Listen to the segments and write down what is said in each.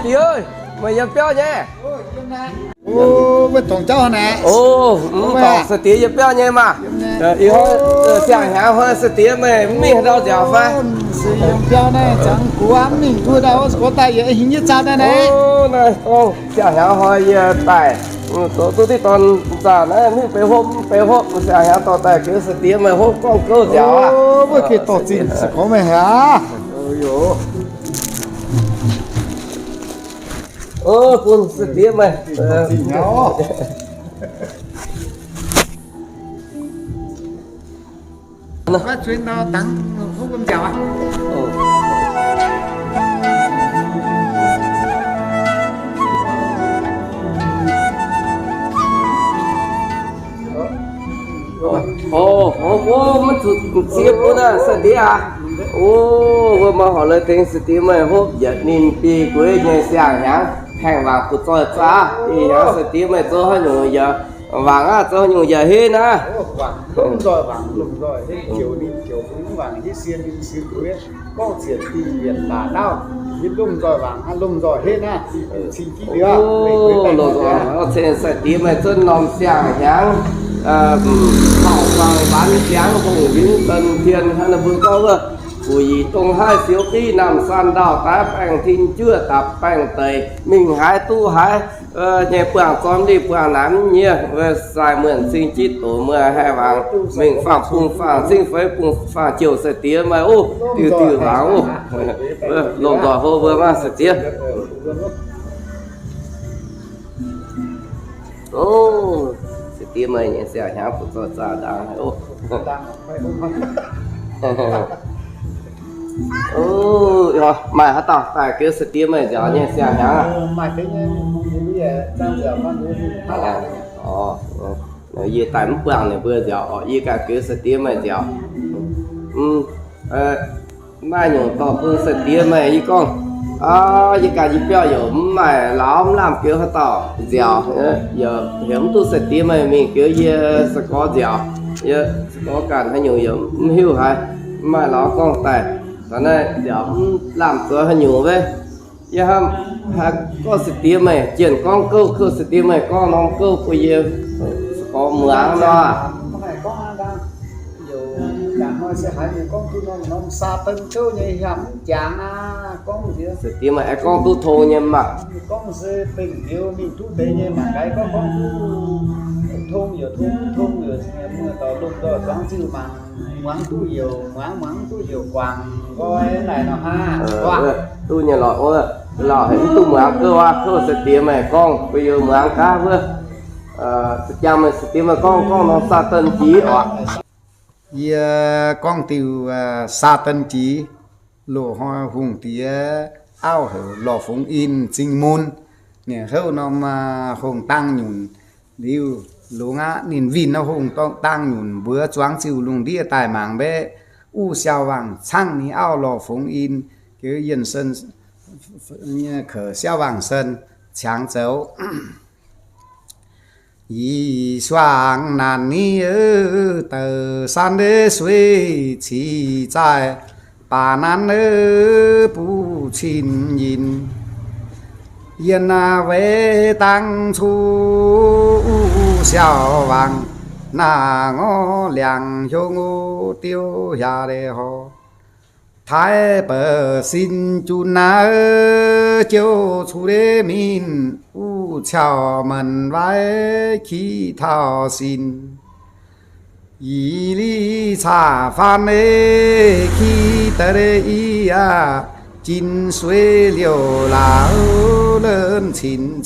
tí ơi, mày nhập béo nhé. Ô, với tổng cháu nè. Ồ, tổng sẽ tí nhập béo nhé mà. Ý hoa, chẳng hả hoa sẽ tí mày mình đâu dẻo pha. Sử dụng béo này, chẳng quá mình thua đâu, có tay hình như cha đây này. Ô, này, không, chẳng hả hoa tài. Tôi thì toàn giả này, mình phải hộp, chẳng hả tỏ tài cứ sẽ tí mày hộp con câu dẻo à. Ô, với cái tổ chính sẽ có mày hả? Ôi dồi. Ô, con sẽ tí mày. Có chuyện đó tăng không con chào à? Ồ, mình thụt xếp luôn à, sẽ tí à? Ồ, vừa mà họ lời tiếng sẽ tí mày hộp giật nhìn bì quê nhảy xàng nhá. Hàng vàng của tôi xa, thì nhá sẽ tí mày cho hơi nhủ giờ. Vàng á, cho nhủ giờ hết á. Vàng lùng rồi, thế kiểu đi kiểu cũng vàng hết xiên đi xiên quê. Có chuyện thì Việt là đau, hết lùng rồi vàng, ăn lùng rồi hết á. Xin kỹ nữa. Ồ, lột rồi, trên sẽ tí mày chân lòng xàng nhá. Hảo vàng bán sáng vùng vĩnh tân thiên hay là vương cao cơ. Vì tông hai xíu tí nằm san đào tá bành thinh chưa tập bành tầy mình hái tu hái nhẹ bảng con đi bảng nắm nhia về xài mượn sinh chít tổ mưa hai vàng mình phạm phùng phạm sinh phế phùng phạm chiều sẽ tía mà ô từ vàng ô lộn đỏ hô vừa mà sẽ tía ô sẽ tía mày nhẹ xe nhá phụ cho xa đáng ô rồi mày hả tao tại cái sự tiêm mày giờ nhé xem nhá mày thấy bây giờ trang giờ con nó gì tại mức bằng này vừa giờ ở gì cả cái sự tiêm mày giờ mai nhổ tao phương sự tiêm mày gì con gì cả gì bây giờ mày lắm làm kiểu hả tao giờ hiếm tu sự tiêm mày mình kiểu gì sẽ có giờ có cả hay nhiều giờ hiểu hay mà nó con tài cho nên giờ làm cửa hơi nhiều với giờ có sự tiêm mày chuyển con câu cơ sự tiêm mày con nó câu bây giờ có mưa ăn đó sẽ hai người con tu nó xa tân châu như hẳn chán con gì sự tiêm mày con tu thô nhưng mà con sẽ tình yêu mình tu thế nhưng mà cái con thôn nhiều mưa to lúc đó sáng chiều mà mắng tu nhiều quàng coi này nó ha tu nhà lọ hình tu mưa cơ sẽ tiêm mày con bây giờ mưa ăn cá với cha mày sẽ tiêm mày con nó xa tân chí đó con tiêu xa tân chí lộ hoa hùng tía ao hở lò phúng in sinh môn nè hâu nó mà hùng tăng nhún điêu lúa ngã nhìn vin nó hùng tăng nhún bữa choáng chiều lùng đĩa tài mảng bé u xiao vàng chăng ní ao lò phúng in cái yên sân khở xiao vàng sân tráng dấu y xoang nàn ni tờ san đế suy chỉ tại bà nan bu chín nhìn yên về tăng chu xiao vàng na ngô liang hiu ngô tiêu ya đề ho thái bờ xin chu na chiêu chu đế min u chào mần vai khí thao xin y li cha phan ê khi tê đê y à chín xuê liều lão lớn chín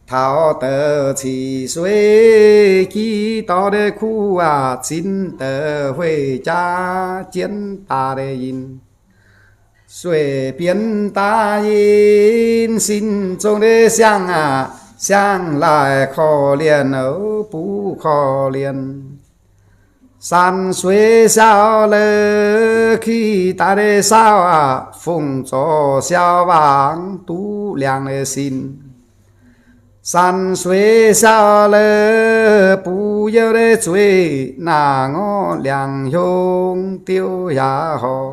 thảo tờ chỉ xuê khi to đê khu à chín tờ huê cha chiến ta đê in xuê biến ta in xin trong đê xiang à xiang lại khó liền ở bú khó liền san xuê sao lơ khi ta đê sao à phùng cho xiao vàng tú liang lê xin san xuê sao lơ bù yêu đê xuê na ngô liang hông tiêu ya ho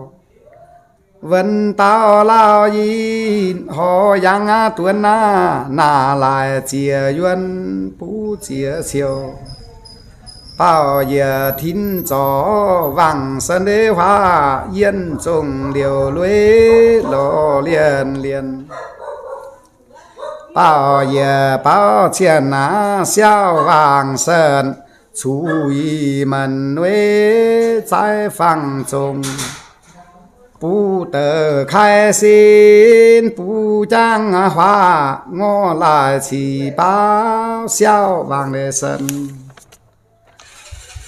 vẫn tao lao yin họ yang tuần na lại chia yuan bú chia siêu bao giờ thính gió vàng sơn đế hoa yên trùng điều lưới lộ liền liền bao giờ bao tiền xiao vàng sơn chú ý mình nuôi trái phẳng trùng bù tờ khai xin bù trang hoa ngô lại chỉ bao xiao vàng để sơn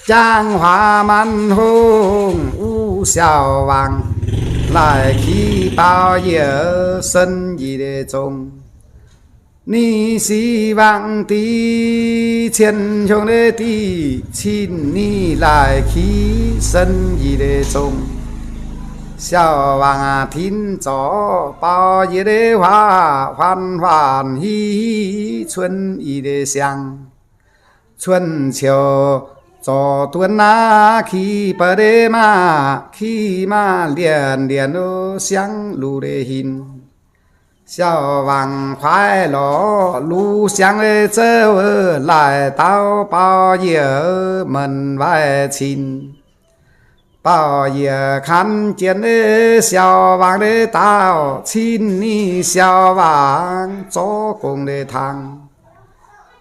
trang hoa man hùng u xiao vàng lại khi bao giờ sân gì để trồng ni si vàng tí thiên hướng để tí xin ni lại khi sân gì để trồng xiao vàng thính gió bao giờ để hoa hoan hoan hi hi xuân y để sang xuân chiều cho tuần khi bờ đê mà khi mà liền liền ô sáng lù đê hình xiao vàng khoai lò lù sáng lê chơ lại tao bao giờ mình vai chín bao giờ khăn chiến đê xiao vàng đê tao chín ni xiao vàng cho cùng đê thang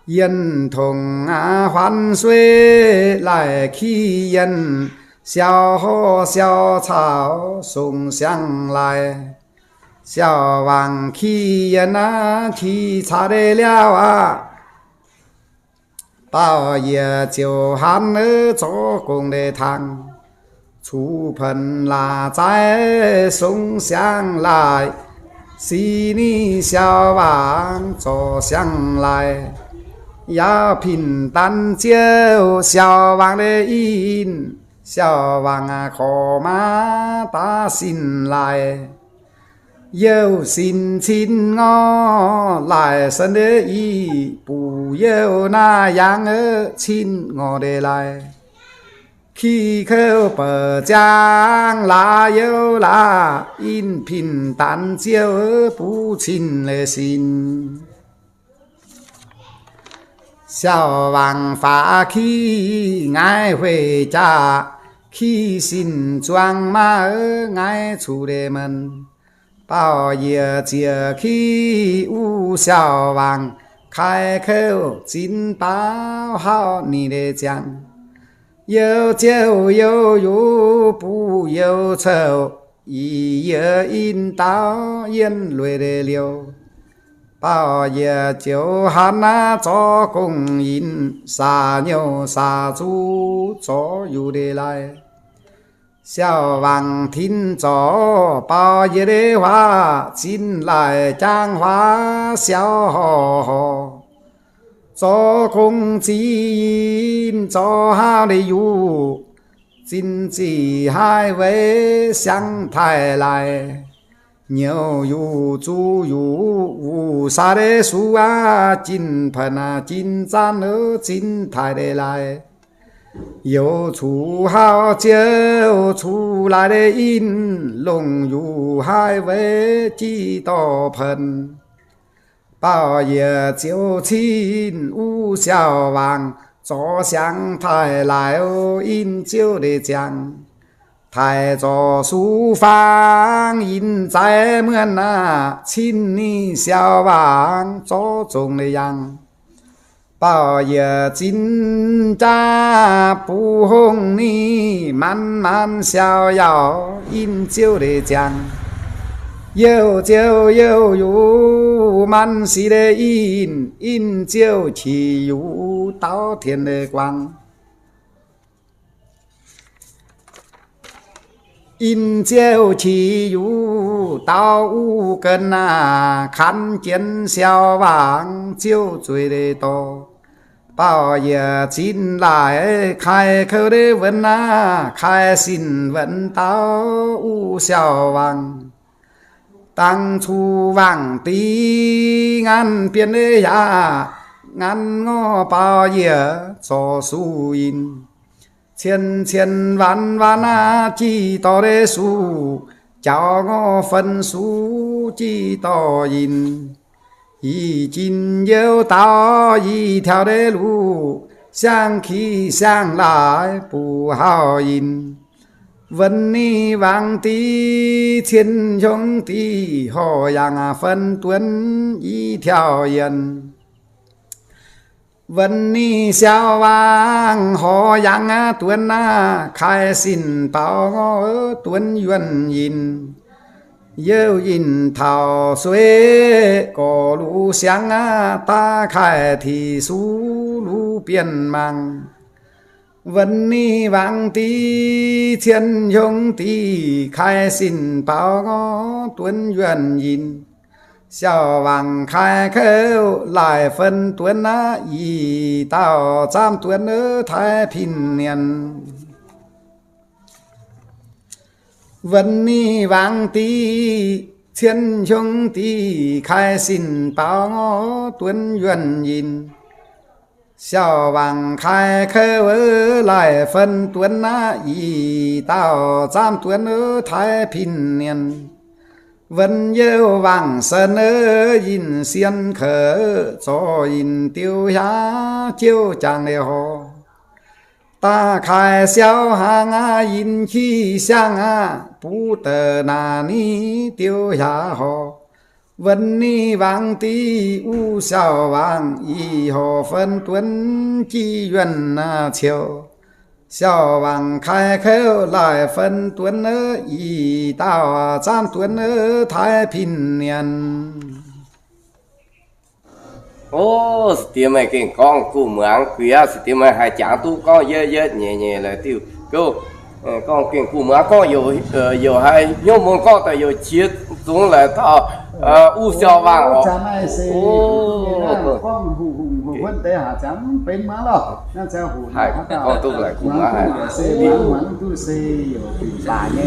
yên thùng hoan xuê lại khi yên xiao hô xiao chào sung xiang lại xiao vàng khi yên khi cha đê liao bao giờ chiều hắn ở chỗ cùng đê thang chú phần là trái sung xiang lại xí ni xiao vàng cho xiang lại ya bình tan chiếu xiao vàng để in xiao vàng khó má ta xin lại yêu xin xin ngó lại sân để y bù yêu na yang ở xin ngó để lại khi khâu bờ giang là yêu là in bình tan chiếu bù xin lệ xin xiao vàng phá khi ngài huệ cha khi xin choang ma ở ngài chủ đề mình bao giờ chia khi u xiao vàng khai khâu chín bao hao ni đề chẳng yêu chiêu yêu yu bu yêu châu ý yêu in tao yên lùi đề liêu bao giờ chiều hắn cho cùng in xa nhiều xa chú cho dù đề lại xiao vàng thính gió bao giờ đế hoa xin lại trang hoa xiao hò hò cho cùng chỉ in cho hao đề yu xin chỉ hai vế sáng thái lại nhiều yu chú yu u sa đế su chín phần chín gian ở chín thái đề lại yêu chú hao chiếu chú lại để in lồng yu hai vế chi to phần bao giờ chiếu chín u xiao vàng cho sáng thái lại in chiếu để chẳng thái cho su phang in trái mượn chín ni xiao vàng cho trùng để yang bao giờ chín cha bù hông ni man man xiao yao in chiếu để chẳng yêu chiếu yêu yu man si để in chiếu chỉ yu tao thiên đề quang in chiếu chỉ yu tao u cần khăn chiến xiao vàng chiếu chuối đề to bao giờ chín lại khai khâu đế vấn khai xin vấn tao u xiao vàng tăng chu vàng tí ngăn biên đế ya ngăn ngó bao giờ cho su in千千万万chỉ to đế su cho ngô phân số chi to yin y chín yêu tao y theo đế lũ sang khi sang lại bù hào yin vân ni vang tí thiên chống tí họ yang phân tuấn y theo yên vân ni sao vang họ yang tuấn khai xin bảo ngõ tuấn yuan yin yêu yin thảo xuế có lũ sáng ta khai thì su lũ biên mang vân ni vang tí thiên chống tí khai xin bảo ngõ tuấn yuan yin xiao vàng khai khêu lại phân tuấn y tao giam tuấn ở thái bình niên vân ni vang tí thiên chống tí khai xin bảo ngõ tuấn yuan yin xiao vàng khai khêu lại phân tuấn y tao giam tuấn ở thái bình niên vân yêu vàng sơn yin xiên khở cho yin tiêu giá chiêu chàng lệ hồ ta khai xiao hàng yin khi sang bú tờ nà ni tiêu giá hồ vân ni vàng tí u xiao vàng y hồ phân tuấn chi yuan chiều xiao vàng khai khêu lại phân tuấn y tao giam tuấn thái bình niên ô tiền mày cái con cụ mượn quỷ tiền mày hai chàng tu con dơ dơ nhẹ nhẹ là tiêu cô con cái cụ mượn con nhiều hai nhưng muốn con tại nhiều chiết xuống là thọ u xiao vàng ô con hù vấn đề hả chấm bên má lo nó sẽ hù hai con tu lại cụ mượn hai tu xe bà nhé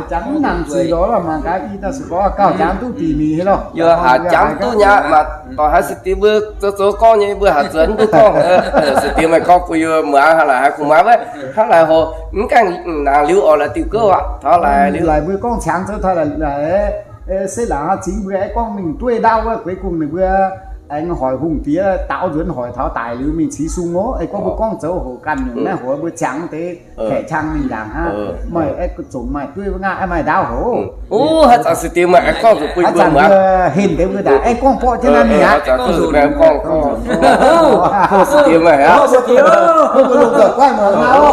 trắng nằm gì đó là mà cái ta sẽ có cao trắng tu tỉ mỉ hết rồi giờ hạt trắng tu nhá mà còn hai sự tiêu bước số con như bữa hạt dẫn tu con sự tiêu mày con bây giờ mượn hay là hai cùng má với hay là hồ những cái nàng lưu ở là tiêu cơ ạ đó là lưu lại bữa con trắng cho thôi là sẽ là chính bữa con mình tuổi đau cuối cùng này bữa anh hỏi hùng tía tạo duyên hỏi tháo tài lưu mình xí sung ngố ấy có bữa con cháu hồ cằn những này hỏi bữa trắng thế thẻ trắng mình làm ha mày ấy có trộm mày tuổi ngã mày đau hổ ô hạt sự tiêu mày con của bây giờ mà hình thế bữa đã ấy con po cho nên mình á con sự tiêu mày á không có lục rồi quay mở nào